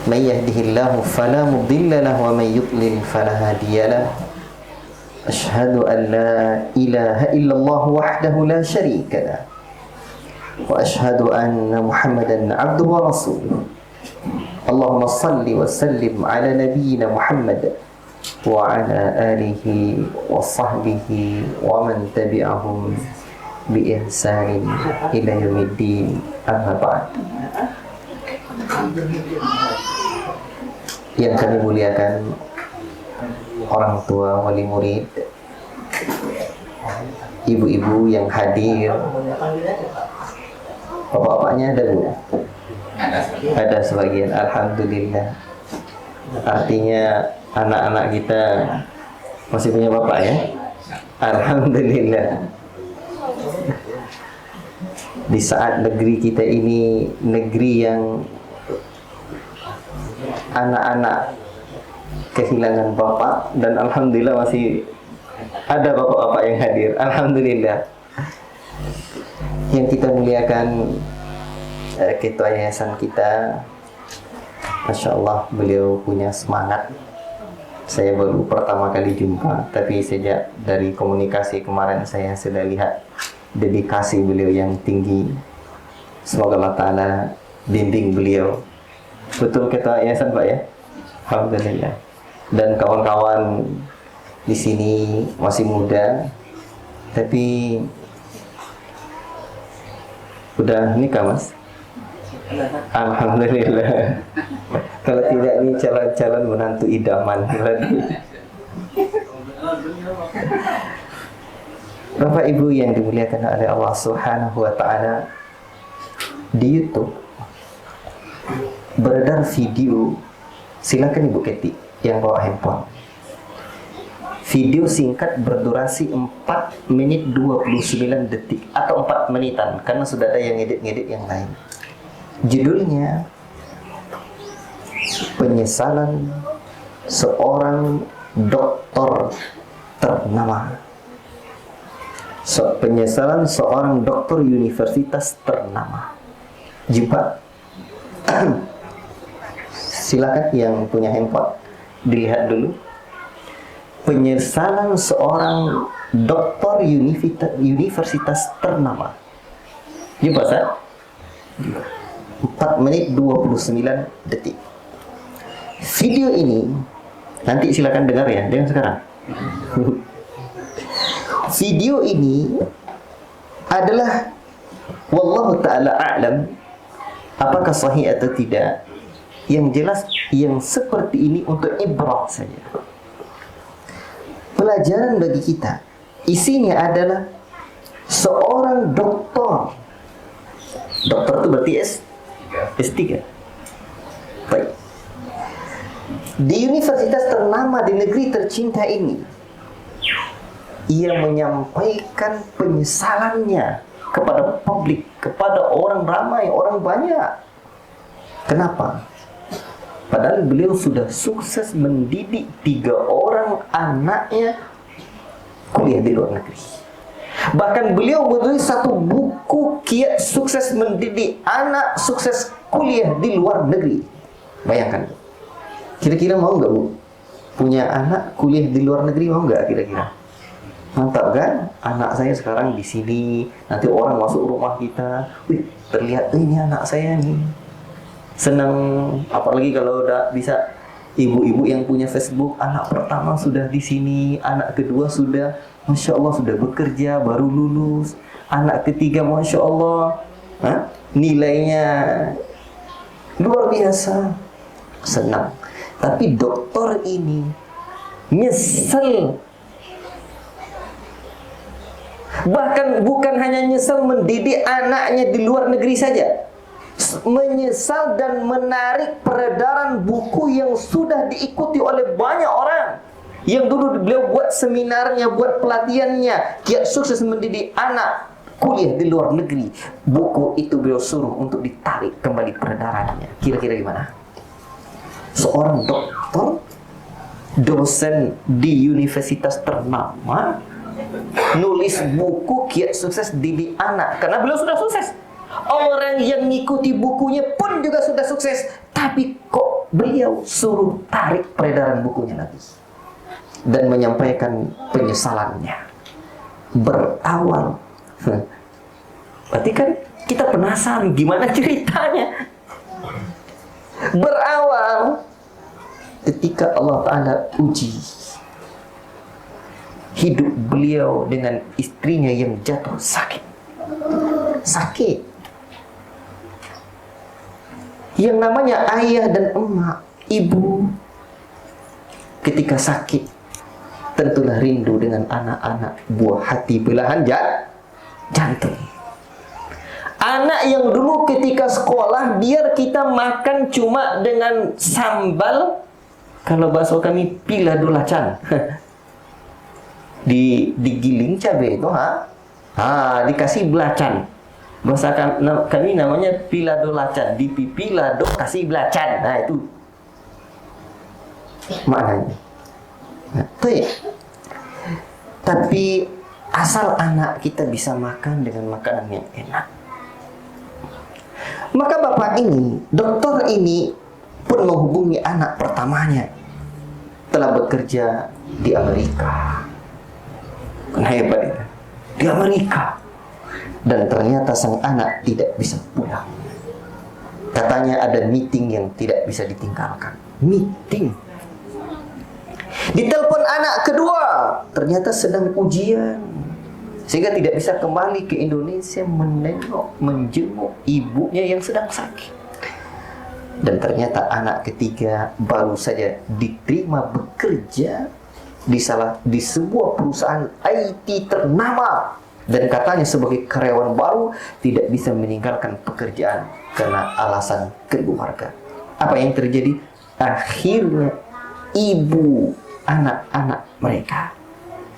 من يهده الله فلا مضل له ومن يضلل فلا هادي له أشهد أن لا إله إلا الله وحده لا شريك له وأشهد أن محمدا عبده ورسوله اللهم صل وسلم على نبينا محمد وعلى آله وصحبه ومن تبعهم بإحسان إلى يوم الدين أما بعد. Yang kami muliakan orang tua, wali murid, ibu-ibu yang hadir, bapak-bapaknya ada bu? Ada sebagian, alhamdulillah. Artinya anak-anak kita masih punya bapak ya? Alhamdulillah. Di saat negeri kita ini negeri yang anak-anak kehilangan bapak, dan alhamdulillah masih ada bapak-bapak yang hadir, alhamdulillah. Yang kita muliakan ketua yayasan kita, Masya Allah, beliau punya semangat. Saya baru pertama kali jumpa, tapi sejak dari komunikasi kemarin saya sudah lihat dedikasi beliau yang tinggi. Semoga Allah Ta'ala bimbing beliau. Betul ketua yayasan Pak ya? Alhamdulillah. Dan kawan-kawan di sini masih muda, tapi udah nikah Mas? Alhamdulillah. Kalau tidak ini calon-calon menantu idaman. Bapak Ibu yang dimuliakan oleh Allah Subhanahu wa Ta'ala, di YouTube beredar video, silakan Ibu Keti yang bawa handphone. Video singkat berdurasi 4 menit 29 detik atau 4 menitan, karena sudah ada yang ngedit-ngedit yang lain. Judulnya penyesalan seorang dokter ternama. Penyesalan seorang dokter universitas ternama. Jumpa? Silakan yang punya handphone dilihat dulu. Penyesalan seorang dokter universitas ternama. Jumpa Ustaz? 4 menit 29 detik. Video ini nanti silakan dengar ya, dengar sekarang. Video ini adalah wallahu ta'ala a'lam apakah sahih atau tidak. Yang jelas yang seperti ini untuk ibrah saja, pelajaran bagi kita. Isinya adalah seorang dokter. Dokter itu berarti S3. Baik. Di universitas ternama di negeri tercinta ini, ia menyampaikan penyesalannya kepada publik, kepada orang ramai, orang banyak. Kenapa? Padahal beliau sudah sukses mendidik 3 orang anaknya kuliah di luar negeri. Bahkan beliau menulis 1 buku kiat sukses mendidik anak sukses kuliah di luar negeri. Bayangkan. Kira-kira mau nggak Bu? Punya anak kuliah di luar negeri, mau nggak kira-kira? Mantap kan? Anak saya sekarang di sini, nanti orang masuk rumah kita, wih, terlihat ini anak saya nih. Senang, apalagi kalau udah bisa ibu-ibu yang punya Facebook, anak pertama sudah di sini, anak kedua sudah, Masya Allah, sudah bekerja, baru lulus, anak ketiga, Masya Allah, nilainya luar biasa, senang. Tapi dokter ini nyesel. Bahkan bukan hanya nyesel mendidik anaknya di luar negeri saja, menyesal dan menarik peredaran buku yang sudah diikuti oleh banyak orang. Yang dulu beliau buat seminarnya, buat pelatihannya, kiat sukses mendidik anak kuliah di luar negeri. Buku itu beliau suruh untuk ditarik kembali peredarannya. Kira-kira gimana? Seorang dokter, dosen di universitas ternama, nulis buku kiat sukses didik anak, karena beliau sudah sukses. Orang yang mengikuti bukunya pun juga sudah sukses, tapi kok beliau suruh tarik peredaran bukunya lagi dan menyampaikan penyesalannya. Berawal, berarti kan kita penasaran gimana ceritanya. Berawal ketika Allah Ta'ala uji hidup beliau dengan istrinya yang jatuh sakit. Yang namanya ayah dan emak, ibu, ketika sakit tentulah rindu dengan anak-anak, buah hati belahan jantung. Anak yang dulu ketika sekolah biar kita makan cuma dengan sambal, kalau bahasa kami pila dolacan. Digiling cabai itu, dikasih belacan. Bahasa kami namanya pila dolacan, dipipila do kasih belacan. Nah, itu maknanya. Nah, tapi asal anak kita bisa makan dengan makanan yang enak. Maka bapak ini, dokter ini pun menghubungi anak pertamanya. Telah bekerja di Amerika. Hebat itu. Di Amerika. Dan ternyata sang anak tidak bisa pulang. Katanya ada meeting yang tidak bisa ditinggalkan. Meeting. Ditelepon anak kedua, ternyata sedang ujian, sehingga tidak bisa kembali ke Indonesia menengok, menjenguk ibunya yang sedang sakit. Dan ternyata anak ketiga baru saja diterima bekerja di sebuah perusahaan IT ternama, dan katanya sebagai karyawan baru tidak bisa meninggalkan pekerjaan karena alasan keluarga. Apa yang terjadi? Akhirnya ibu anak-anak mereka,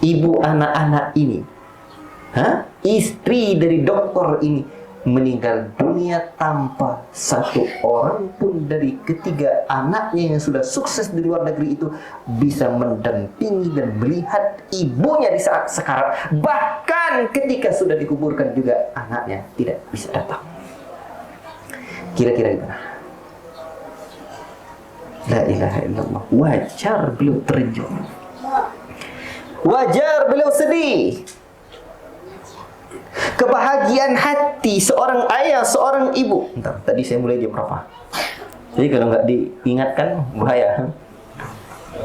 ibu anak-anak ini, istri dari dokter ini meninggal dunia tanpa satu orang pun dari ketiga anaknya yang sudah sukses di luar negeri itu bisa mendampingi dan melihat ibunya di saat sekarat. Bahkan ketika sudah dikuburkan juga anaknya tidak bisa datang. Kira-kira gimana? La ilaha illallah. Wajar beliau terjun, wajar beliau sedih. Kebahagiaan hati seorang ayah, seorang ibu. Bentar, tadi saya mulai jam berapa? Jadi kalau nggak diingatkan bahaya.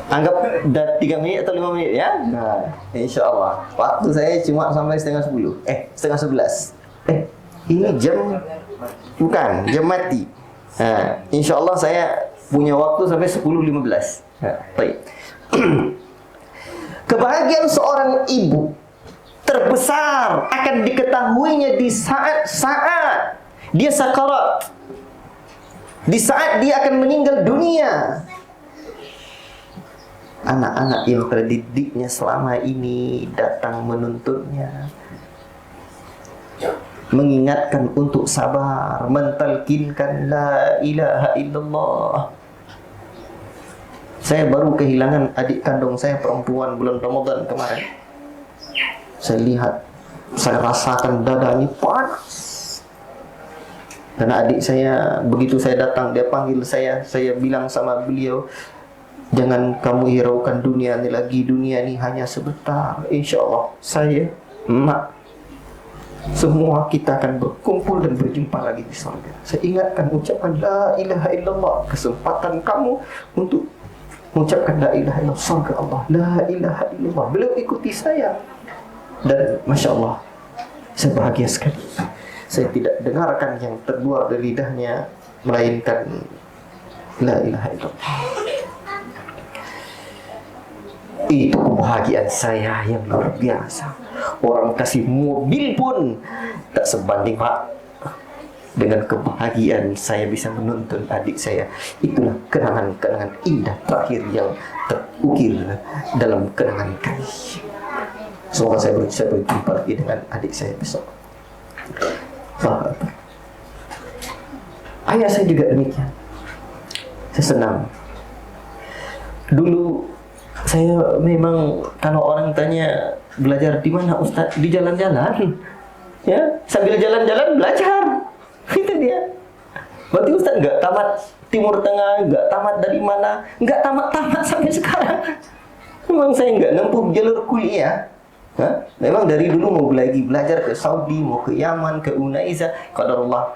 Anggap udah 3 menit atau 5 menit ya. Nah, insya Allah. Waktu saya cuma sampai setengah 10. Setengah 11. Ini jam bukan jam mati. Nah, insya Allah saya punya waktu sampai 10.15. Baik. Kebahagiaan seorang ibu terbesar akan diketahuinya di saat-saat dia sakarat, di saat dia akan meninggal dunia. Anak-anak yang terdidiknya selama ini datang menuntunnya, mengingatkan untuk sabar, mentalkinkan la ilaha illallah. Saya baru kehilangan adik kandung saya perempuan bulan Ramadan kemarin. Saya lihat, saya rasakan dadanya panas. Karena adik saya, begitu saya datang, dia panggil saya bilang sama beliau, jangan kamu hiraukan dunia ini lagi, dunia ini hanya sebentar. Insya Allah, saya, emak, semua kita akan berkumpul dan berjumpa lagi di surga. Saya ingatkan ucapan la ilaha illallah, kesempatan kamu untuk mengucapkan la ilaha illallah, surga Allah, la ilaha illallah. Beliau ikuti saya. Dan Masya Allah, saya bahagia sekali. Saya tidak dengarkan yang terluar dari lidahnya melainkan la ilaha illallah. Itu kebahagiaan saya yang luar biasa. Orang kasih mobil pun tak sebanding Pak dengan kebahagiaan saya bisa menuntun adik saya. Itulah kenangan-kenangan indah terakhir yang terukir dalam kenangan kami. Semoga saya berjumpa lagi dengan adik saya besok. Ayah saya juga demikian. Saya senang. Dulu saya memang kalau orang tanya belajar di mana Ustaz, di jalan-jalan, ya sambil jalan-jalan belajar. Itu dia. Berarti Ustaz nggak tamat Timur Tengah, nggak tamat dari mana, nggak tamat-tamat sampai sekarang. Memang saya nggak nempuh jalur kuliah. Hah? Memang dari dulu mau lagi belajar ke Saudi, mau ke Yaman, ke Unaiza. Qadarullah,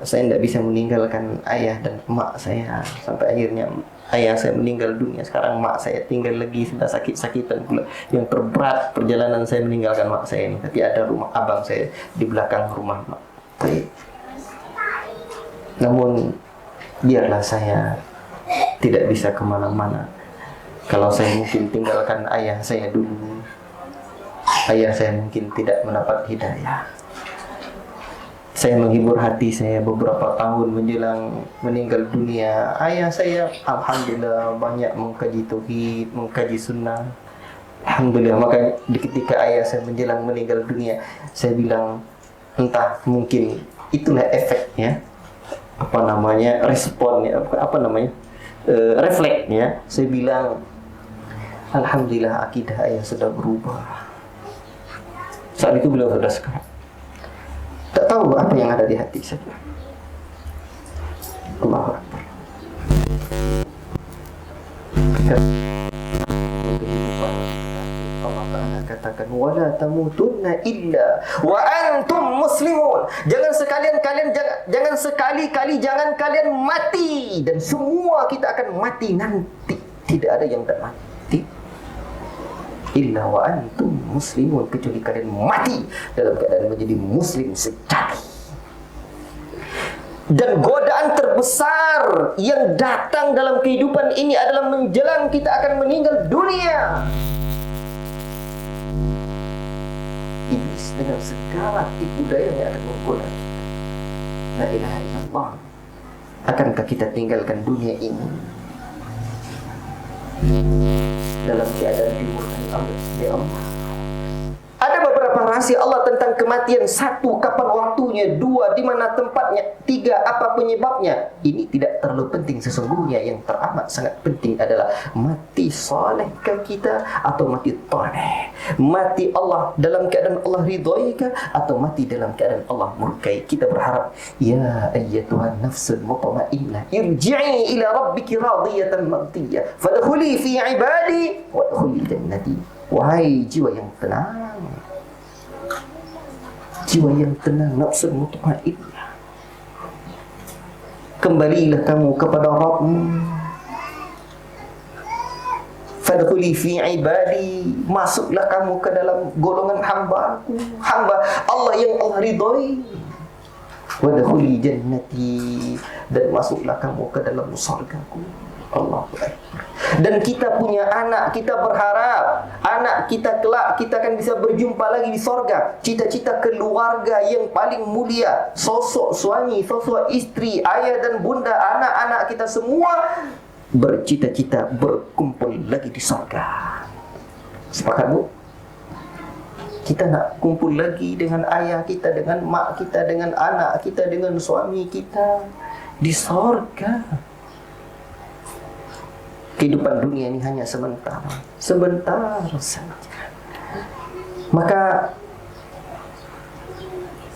saya tidak bisa meninggalkan ayah dan emak saya. Sampai akhirnya ayah saya meninggal dunia. Sekarang mak saya tinggal lagi, sudah sakit-sakitan pula. Yang terberat perjalanan saya meninggalkan mak saya ini. Tapi ada rumah abang saya di belakang rumah mak. Baik. Namun biarlah saya tidak bisa kemana-mana. Kalau saya mungkin tinggalkan ayah saya dulu, ayah saya mungkin tidak mendapat hidayah. Saya menghibur hati saya beberapa tahun menjelang meninggal dunia. Ayah saya alhamdulillah banyak mengkaji tauhid, mengkaji sunnah. Alhamdulillah. Maka ketika ayah saya menjelang meninggal dunia, saya bilang, entah mungkin itulah efeknya, responnya, refleksnya. Saya bilang, alhamdulillah akidah ayah sudah berubah. Saat itu beliau sudah sekarang tak tahu apa yang ada di hati saya. Allahu Akbar. Allah Ta'ala katakan, wala tamutunna illa wa antum muslimun. Jangan sekali-kali kalian mati, dan semua kita akan mati nanti. Tidak ada yang tak mati illa wa antum muslimun, kecuali kalian mati dalam keadaan menjadi muslim sejati. Dan godaan terbesar yang datang dalam kehidupan ini adalah menjelang kita akan meninggal dunia. Iblis dengan segala tipu daya yang akan menggoda. La ilaha illallah. Akankah kita tinggalkan dunia ini dalam keadaan dimurkai Allah? Ya Allah. Ada beberapa rahasia Allah tentang kematian. Satu, kapan waktunya. Dua, di mana tempatnya. Tiga, apa penyebabnya. Ini tidak terlalu penting sesungguhnya. Yang teramat sangat penting adalah mati solehkah kita atau mati toleh. Mati Allah dalam keadaan Allah ridhoikah atau mati dalam keadaan Allah murkai. Kita berharap, ya ayyatuhan nafsul mutmainnah, irji'i ila rabbiki radiyatan mardiyah, fadkhuli fi ibadi wadkhuli jannati. Wahai jiwa yang tenang, jiwa yang tenang, nafsu mutmainnah, kembalilah kamu kepada Rabbmu. Fadkhuli fi ibadi, masuklah kamu ke dalam golongan hamba-Ku, hamba Allah yang Allah ridhoi. Wadkhuli jannati, dan masuklah kamu ke dalam surga-Ku. Allahu Akbar. Dan kita punya anak, kita berharap anak kita kelak kita akan bisa berjumpa lagi di sorga. Cita-cita keluarga yang paling mulia, sosok suami, sosok istri, ayah dan bunda, anak-anak kita semua bercita-cita berkumpul lagi di sorga. Sepakat, Bu? Kita nak kumpul lagi dengan ayah kita, dengan mak kita, dengan anak kita, dengan suami kita di sorga. Kehidupan dunia ini hanya sebentar, sebentar saja. Maka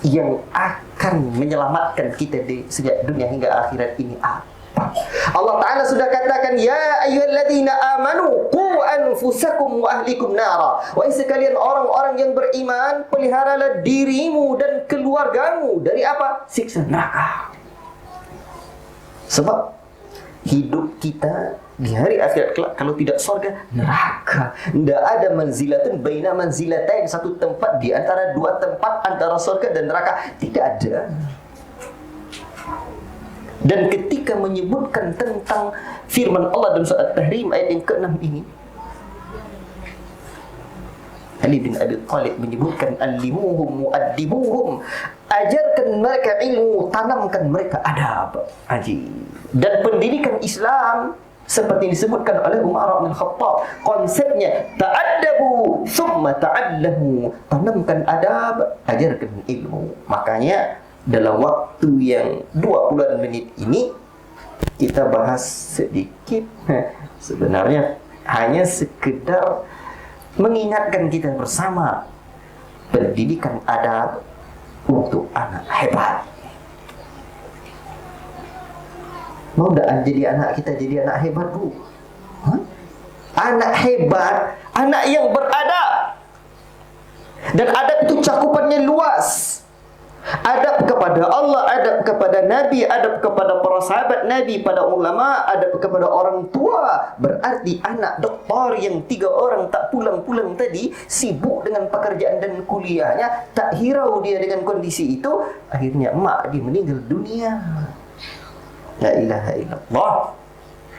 yang akan menyelamatkan kita di sejak dunia hingga akhirat ini apa? Allah Ta'ala sudah katakan, ya ayyuhalladzina amanu qu anfusakum wa ahlikum nara. Wahai sekalian orang-orang yang beriman, peliharalah dirimu dan keluargamu dari apa? Siksa neraka. Sebab hidup kita di hari akhirat kelak kalau tidak surga, neraka. Tidak ada manzilatun baina manzilatain, satu tempat di antara dua tempat antara surga dan neraka. Tidak ada. Dan ketika menyebutkan tentang firman Allah dalam surat At-Tahrim ayat yang ke-6 ini, Ali bin Abi Thalib menyebutkan, allimuhum mu'addibuhum, ajarkan mereka ilmu, tanamkan mereka adab. Ajib. Dan pendidikan Islam seperti disebutkan oleh Umar bin Khattab, konsepnya ta'addabu thumma ta'allamu, tanamkan adab, ajarkan ilmu. Makanya dalam waktu yang 20 menit ini kita bahas sedikit, sebenarnya hanya sekedar mengingatkan kita bersama pendidikan adab untuk anak hebat. Mau tak jadi anak kita jadi anak hebat, Bu? Hah? Anak hebat, anak yang beradab. Dan adab itu cakupannya luas. Adab kepada Allah, adab kepada Nabi, adab kepada para sahabat Nabi, pada ulama, adab kepada orang tua. Berarti anak doktor yang 3 orang tak pulang-pulang tadi, sibuk dengan pekerjaan dan kuliahnya, tak hirau dia dengan kondisi itu, akhirnya mak dia meninggal dunia. La ilaha illallah.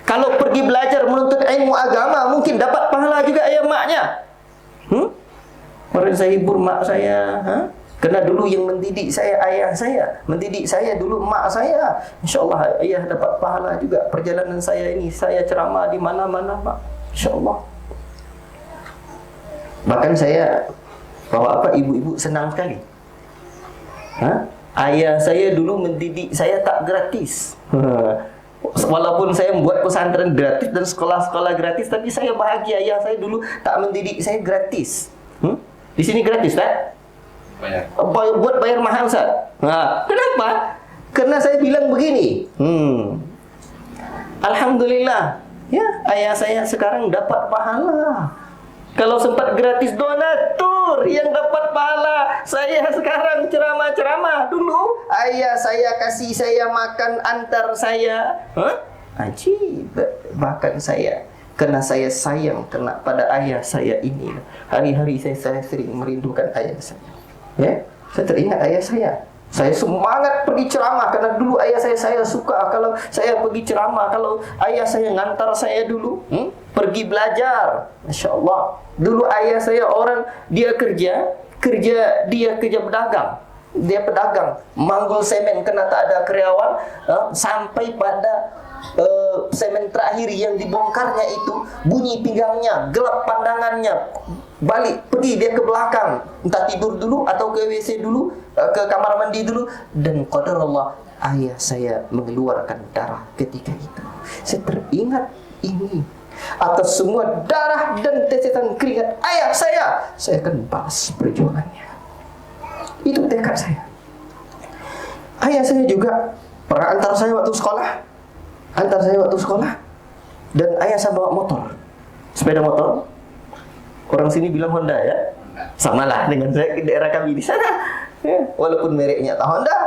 Kalau pergi belajar menuntut ilmu agama, mungkin dapat pahala juga ayah maknya. Kemarin saya hibur mak saya, Karena dulu yang mendidik saya ayah saya, mendidik saya dulu mak saya. InsyaAllah ayah dapat pahala juga. Perjalanan saya ini, saya ceramah di mana-mana, mak. InsyaAllah. Bahkan saya, ibu-ibu senang sekali. Ayah saya dulu mendidik saya tak gratis. Walaupun saya membuat pesantren gratis dan sekolah-sekolah gratis, tapi saya bahagia. Ayah saya dulu tak mendidik saya gratis. Di sini gratis, tak? Bayar. Buat bayar mahal, Ustaz. Kenapa? Karena saya bilang begini. Alhamdulillah, ya, ayah saya sekarang dapat pahala. Kalau sempat gratis donatur yang dapat pahala. Saya sekarang ceramah-ceramah. Dulu ayah saya kasih saya makan antar saya. Ajib. Bahkan saya, karena saya sayang kena pada ayah saya ini. Hari-hari saya sering merindukan ayah saya. Ya, saya teringat ayah saya. Saya semangat pergi ceramah karena dulu ayah saya suka kalau saya pergi ceramah, kalau ayah saya ngantar saya dulu pergi belajar. Masya Allah. Dulu ayah saya orang dia kerja pedagang. Dia pedagang, manggul semen kena tak ada karyawan, sampai pada semen terakhir yang dibongkarnya itu bunyi pinggangnya, gelap pandangannya. Balik, pergi dia ke belakang, entah tidur dulu atau ke WC dulu, ke kamar mandi dulu. Dan qadarullah, ayah saya mengeluarkan darah ketika itu. Saya teringat ini. Atas semua darah dan tetesan keringat ayah saya akan balas perjuangannya. Itu tekad saya. Ayah saya juga pernah antar saya waktu sekolah. Dan ayah saya bawa motor, sepeda motor. Orang sini bilang Honda, ya. Samalah dengan saya di daerah kami di sana. Ya, walaupun mereknya tak Honda.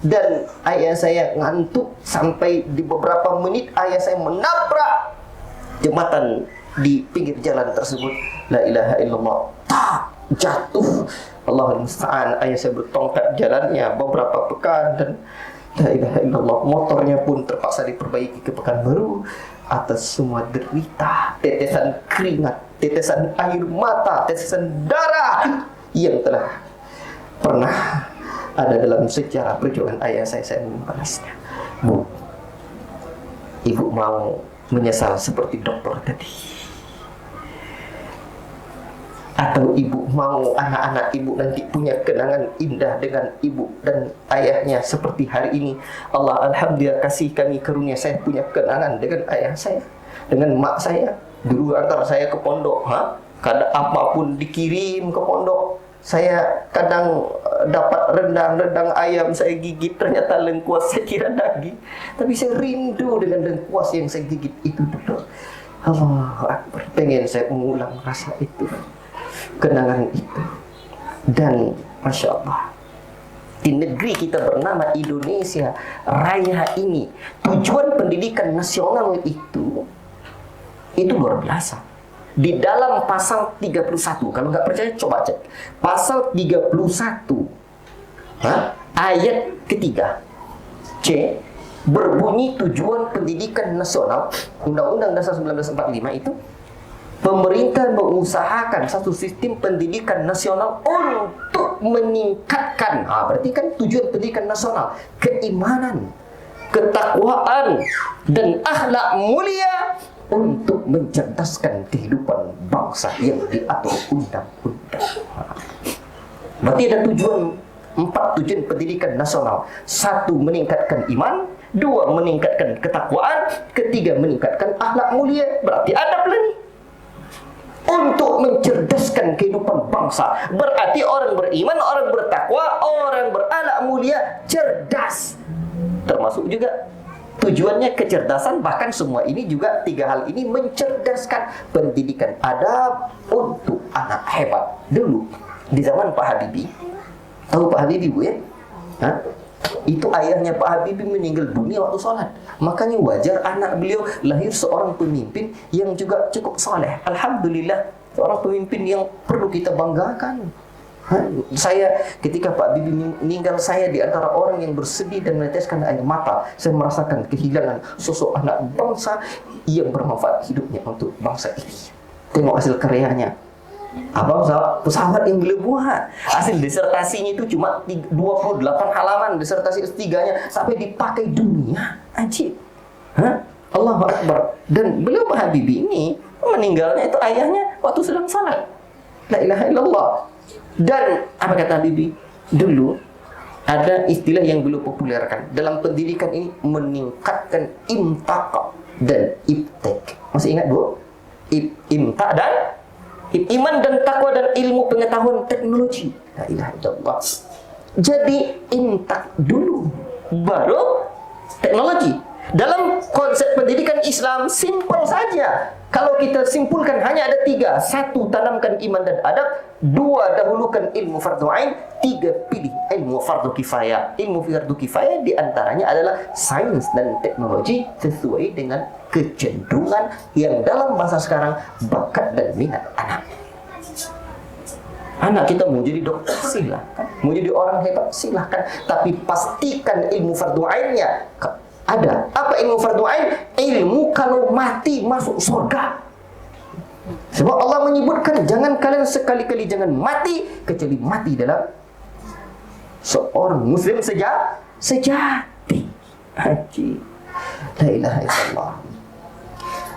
Dan ayah saya ngantuk sampai di beberapa menit ayah saya menabrak jembatan di pinggir jalan tersebut. La ilaha illallah. Jatuh. Allahul musta'an. Ayah saya bertongkat jalannya beberapa pekan dan la ilaha illallah. Motornya pun terpaksa diperbaiki ke Pekanbaru. Atas semua derita, tetesan keringat, tetesan air mata, tetesan darah yang telah pernah ada dalam sejarah perjuangan ayah saya membalasnya. Bu, ibu mau menyesal seperti dokter tadi? Atau ibu mau anak-anak ibu nanti punya kenangan indah dengan ibu dan ayahnya seperti hari ini? Allah alhamdulillah kasih kami karunia, saya punya kenangan dengan ayah saya, dengan mak saya. Dulu antar saya ke pondok, kadang apapun dikirim ke pondok. Saya kadang dapat rendang ayam, saya gigit, ternyata lengkuas saya kira daging. Tapi saya rindu dengan lengkuas yang saya gigit itu, betul. Allahu Akbar, pengen saya mengulang rasa itu, kenangan itu. Dan Masya Allah, di negeri kita bernama Indonesia Raya ini, tujuan pendidikan nasional itu luar biasa. Di dalam pasal 31, kalau nggak percaya coba cek. Pasal 31 ayat ketiga C berbunyi tujuan pendidikan nasional Undang-Undang Dasar 1945 itu, pemerintah mengusahakan satu sistem pendidikan nasional untuk meningkatkan, berarti kan tujuan pendidikan nasional, keimanan, ketakwaan, dan akhlak mulia untuk mencerdaskan kehidupan bangsa yang diatur undang-undang. Berarti ada empat tujuan pendidikan nasional. 1, meningkatkan iman. 2, meningkatkan ketakwaan. 3, meningkatkan akhlak mulia. Berarti adab lah nih. Untuk mencerdaskan kehidupan bangsa. Berarti orang beriman, orang bertakwa, orang berakhlak mulia, cerdas. Termasuk juga Tujuannya kecerdasan, bahkan semua ini juga 3 hal ini mencerdaskan pendidikan adab untuk anak hebat. Dulu di zaman Pak Habibie, tahu Pak Habibie Bu ya? Hah? Itu ayahnya Pak Habibie meninggal dunia waktu sholat. Makanya wajar anak beliau lahir seorang pemimpin yang juga cukup soleh. Alhamdulillah, seorang pemimpin yang perlu kita banggakan. Saya ketika Pak Habibie meninggal, saya di antara orang yang bersedih dan meneteskan air mata. Saya merasakan kehilangan sosok anak bangsa yang bermanfaat hidupnya untuk bangsa ini. Tengok hasil karyanya. Apa pesawat yang beliau buat. Hasil disertasinya itu cuma 28 halaman disertasi S3-nya sampai dipakai dunia. Ajib. Allahu Akbar. Dan beliau Pak Habibie ini meninggalnya itu ayahnya waktu sedang salat. La ilaha illallah. Dan apa kata Habibie? Dulu ada istilah yang beliau populerkan dalam pendidikan ini, meningkatkan imtaq dan ibtek. Masih ingat Bu? Imtaq dan iman dan takwa dan ilmu pengetahuan teknologi. La ilaha illallah. Jadi imtaq dulu, baru teknologi. Dalam konsep pendidikan Islam simpel saja. Kalau kita simpulkan hanya ada 3. 1, tanamkan iman dan adab. 2, dahulukan ilmu fardu ain. 3, pilih ilmu fardu kifayah. Ilmu fardu kifayah diantaranya adalah sains dan teknologi sesuai dengan kecenderungan yang dalam masa sekarang bakat dan minat anak. Anak kita mau jadi dokter, silahkan. Mau jadi orang hebat, silahkan. Tapi pastikan ilmu fardu ainnya ada. Apa ilmu fardu ain? Ilmu kalau mati masuk surga. Sebab Allah menyebutkan, jangan kalian sekali-kali jangan mati kecuali mati dalam seorang muslim sejati. Haji. La ilaha illallah.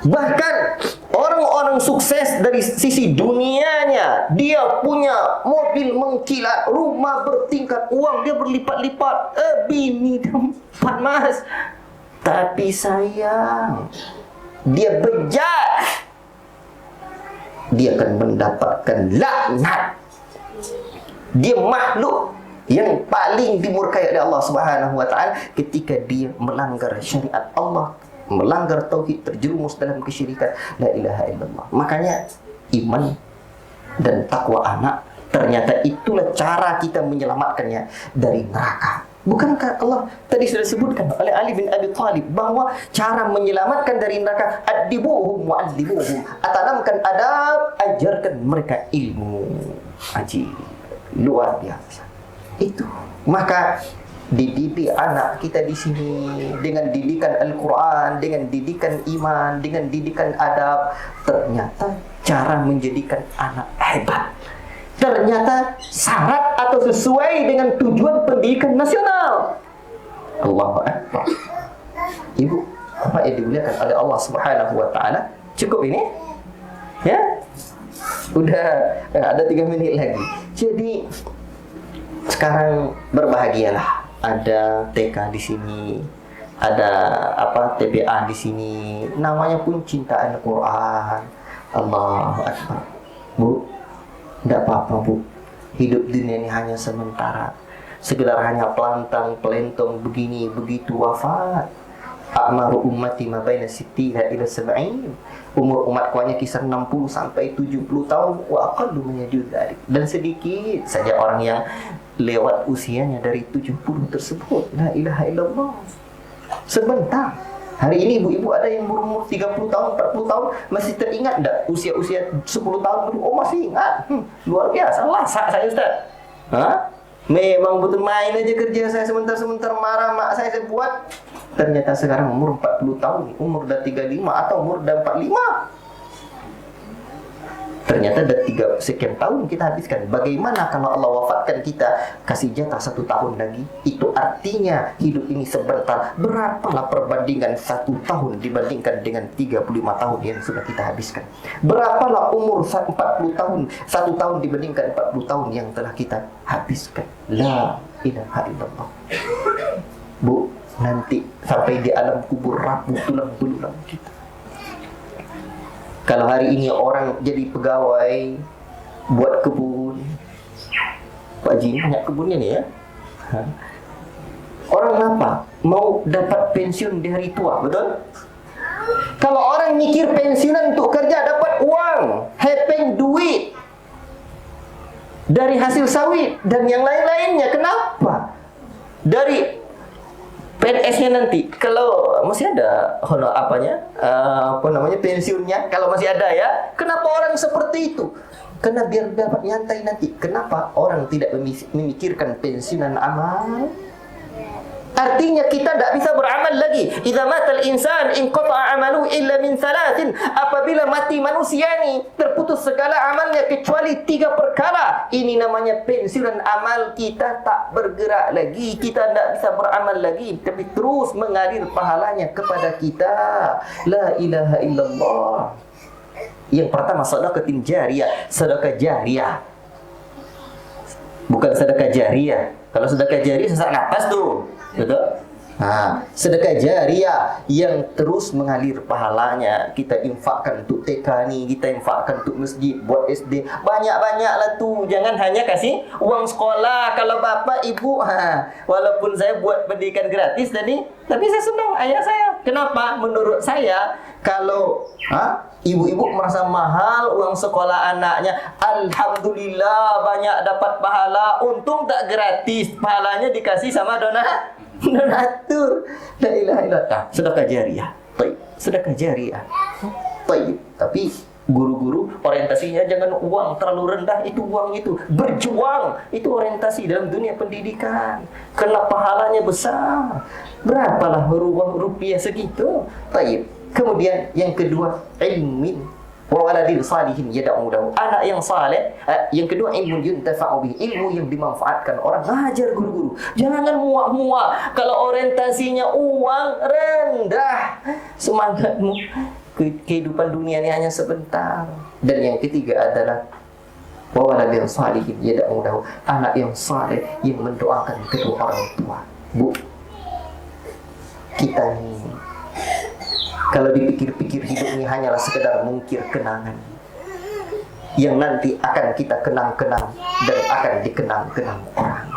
Bahkan orang-orang sukses dari sisi dunianya, dia punya mobil mengkilat, rumah bertingkat, uang dia berlipat-lipat, bini tempat mas. Tapi sayang, dia bejat, dia akan mendapatkan laknat. Dia makhluk yang paling dimurkai oleh Allah Subhanahu wa taala ketika dia melanggar syariat Allah, melanggar tauhid, terjerumus dalam kesyirikan. La ilaha illallah. Makanya iman dan takwa anak, ternyata itulah cara kita menyelamatkannya dari neraka. Bukankah Allah tadi sudah sebutkan oleh Ali bin Abi Thalib bahwa cara menyelamatkan dari neraka, adibuhum wa'adibuhum, tanamkan adab, ajarkan mereka ilmu. Ajib, luar biasa. Itu. Maka dididik anak kita di sini dengan didikan Al-Quran, dengan didikan iman, dengan didikan adab. Ternyata cara menjadikan anak hebat. Ternyata syarat atau sesuai dengan tujuan pendidikan nasional. Allahu Akbar. Ibu, apa yang dimuliakan oleh Allah Subhanahu wa taala? Cukup ini? Ya? Udah ada 3 menit lagi. Jadi sekarang berbahagialah. Ada TK di sini, ada TPA di sini. Namanya pun cinta Al-Quran. Allahu Akbar. Bu, tidak apa-apa Bu, hidup dunia ini hanya sementara. Sekedar hanya pelantang, pelentong begini, begitu wafat. A'maru ummati ma baina sittina ila sab'in. Umur umatku hanya kisar 60 sampai 70 tahun. Wa aqallu min dzalik. Dan sedikit saja orang yang lewat usianya dari 70 tersebut. La ilaha illallah. Sebentar. Hari ini ibu-ibu ada yang berumur 30 tahun, 40 tahun, masih teringat enggak usia-usia 10 tahun dulu? Oh, masih ingat. Luar biasa. Lasak saya Ustaz. Memang betul main aja kerja saya, sebentar-sebentar marah mak saya buat. Ternyata sekarang umur 40 tahun, umur udah 35 atau umur udah 45. Ternyata udah 3 sekian tahun kita habiskan. Bagaimana kalau Allah wafatkan kita, kasih jatah 1 tahun lagi? Itu artinya hidup ini sebentar. Berapalah perbandingan 1 tahun dibandingkan dengan 35 tahun yang sudah kita habiskan? Berapalah umur 40 tahun, 1 tahun dibandingkan 40 tahun yang telah kita habiskan? La ilaha illallah. Bu, nanti sampai di alam kubur rapuh tulang belulang kita. Kalau hari ini orang jadi pegawai, buat kebun, Pak Haji banyak kebunnya nih ya. Orang apa? Mau dapat pensiun di hari tua, betul? Kalau orang mikir pensiunan untuk kerja dapat uang, hepeng duit dari hasil sawit dan yang lain-lainnya, kenapa? Dari PNS-nya nanti, kalau masih ada honor pensiunnya, kalau masih ada ya, kenapa orang seperti itu? Karena biar dapat nyantai nanti. Kenapa orang tidak memikirkan pensiunan amal? Artinya kita tidak bisa beramal lagi. Idza matal insan inqata'a amaluhu illa min thalathin. Apabila mati manusia ni, terputus segala amalnya kecuali 3 perkara. Ini namanya pensiunan amal. Kita tak bergerak lagi, kita tidak bisa beramal lagi, tapi terus mengalir pahalanya kepada kita. La ilaha illallah. Yang pertama sedekah jariyah, sedekah jariyah. Bukan sedekah jariyah. Kalau sedekah jariyah sesak napas tuh. Betul? Nah, sedekah jariyah yang terus mengalir pahalanya. Kita infakkan untuk TK ni, kita infakkan untuk masjid, buat SD. Banyak-banyaklah tu. Jangan hanya kasih uang sekolah. Kalau bapak, ibu, walaupun saya buat pendidikan gratis tadi, tapi saya senang ayah saya. Kenapa? Menurut saya, kalau ibu-ibu merasa mahal uang sekolah anaknya, alhamdulillah banyak dapat pahala. Untung tak gratis, pahalanya dikasih sama donatur. La ilaha illallah. Sedekah jariyah. Baik, sedekah jariyah. Baik, tapi guru-guru orientasinya jangan uang terlalu rendah, itu uang itu berjuang, itu orientasi dalam dunia pendidikan. Karena pahalanya besar. Berapalah uang rupiah segitu? Baik. Kemudian yang kedua, ilmin wa waladin salihin yad'u lahu. Anak yang saleh. Yang kedua, ilmu yuntafa'u bihi, ilmu yang dimanfaatkan orang. Ngajar guru-guru. Jangan muak-muak. Kalau orientasinya uang, rendah semangatmu. Kehidupan dunia ini hanya sebentar. Dan yang ketiga adalah wa waladin salihin yad'u lahu. Anak yang saleh yang mendoakan kedua orang tua. Bu, kita ni kalau dipikir-pikir hidup ini hanyalah sekedar mengukir kenangan yang nanti akan kita kenang-kenang dan akan dikenang-kenang orang.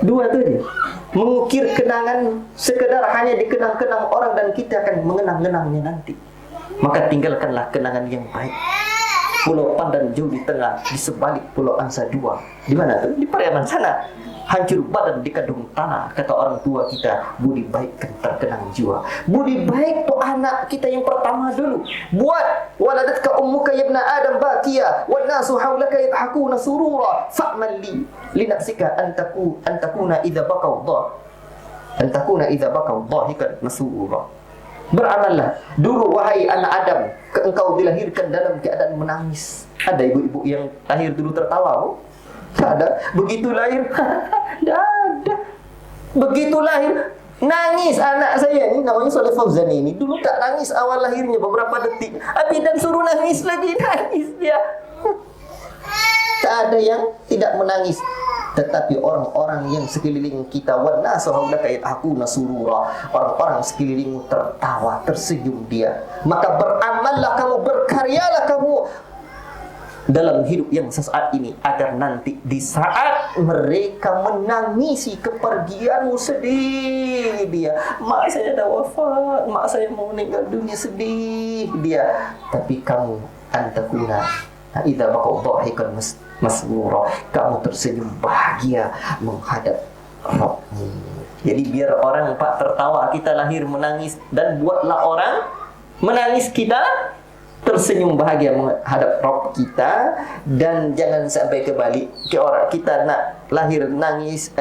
Dua tu dia. Mengukir kenangan sekedar hanya dikenang-kenang orang dan kita akan mengenang-kenangnya nanti. Maka tinggalkanlah kenangan yang baik. Pulau Pandan jauh di tengah, di sebalik Pulau Angsa 2. Di mana tu? Di Pariaman sana. Hancur badan di kandung tanah, kata orang tua kita. Budi baik kan terkenang jiwa. Budi baik tu anak kita yang pertama dulu. Buat waladatka ummuka ya ibna adam bakiya wan nasu haulaka yadhakuna surura fa'mal li nafsika an takuna idza baqaw dhahikan masrura. Beramallah dulu wahai anak Adam, engkau dilahirkan dalam keadaan menangis. Ada ibu-ibu yang lahir dulu tertawa, Bu? Tak ada. Begitu lahir, tak ada. Begitu lahir, nangis anak saya ni, namanya Soleh Fauzan ini. Dulu tak nangis awal lahirnya beberapa detik. Habis dan suruh nangis lagi, nangis dia. Tak ada yang tidak menangis. Tetapi orang-orang yang sekeliling kita, wanasu haulaka yadhakuna surura, orang-orang sekelilingmu tertawa, tersenyum dia. Maka beramallah kamu, berkaryalah kamu dalam hidup yang sesaat ini, agar nanti di saat mereka menangisi kepergianmu, sedih dia, mak saya dah wafat, mak saya mau meninggal dunia, sedih dia. Tapi kamu antakuna idza baqaw dhahikan masrura, kamu tersenyum bahagia menghadap Rabbmu. Jadi biar orang Pak tertawa kita lahir menangis, dan buatlah orang menangis kita tersenyum bahagia menghadap Rabb kita. Dan jangan sampai kebalik ke orang kita nak lahir nangis,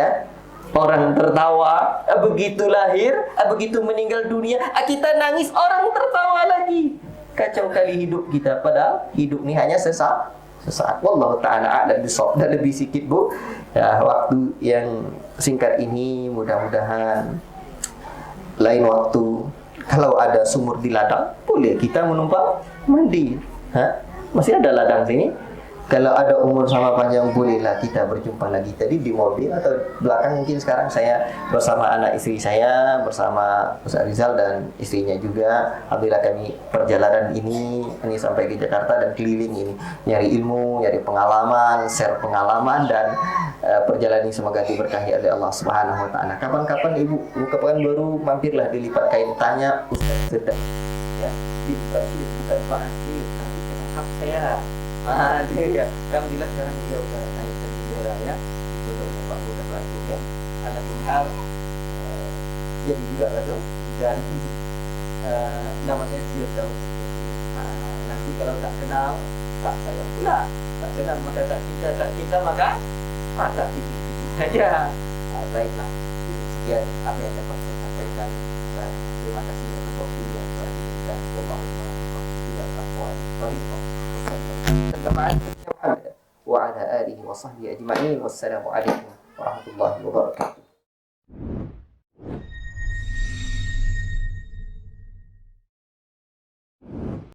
orang tertawa, begitu lahir, begitu meninggal dunia, kita nangis, orang tertawa lagi. Kacau kali hidup kita. Padahal hidup ni hanya sesaat. Wallahu ta'ala a'lam bishawab. Dan lebih sikit, Bu, ya, waktu yang singkat ini, mudah-mudahan lain waktu kalau ada sumur di ladang, boleh kita menumpang mandi. Masih ada ladang sini. Kalau ada umur sama panjang bolehlah kita berjumpa lagi. Tadi di mobil atau belakang, mungkin sekarang saya bersama anak istri saya, bersama Ustaz Rizal dan istrinya juga. Alhamdulillah kami perjalanan ini sampai ke Jakarta dan keliling ini, nyari ilmu, nyari pengalaman, share pengalaman, dan perjalanan ini semoga diberkahi oleh Allah Subhanahu wa taala. Kapan-kapan Ibu ke Pekanbaru, mampirlah di Lipat Kain, tanya Ustaz sedang ya, bukan pasti nanti kenapa saya. Dia ya, alhamdulillah sekarang dia udah naik ke bendera ya, itu Pak udah bantu ya. Ada hal jadi juga betul, dan nama saya Sio. Nanti kalau tak kenal, tak saya pula, tak kenal maka tak cinta maka itu saja. Baiklah, sekian apa yang dapat saya sampaikan, dan terima kasih atas waktu yang telah diberikan. Wa ala alihi wa sahbihi ajma'in. Wassalamu alaikum warahmatullahi wabarakatuh.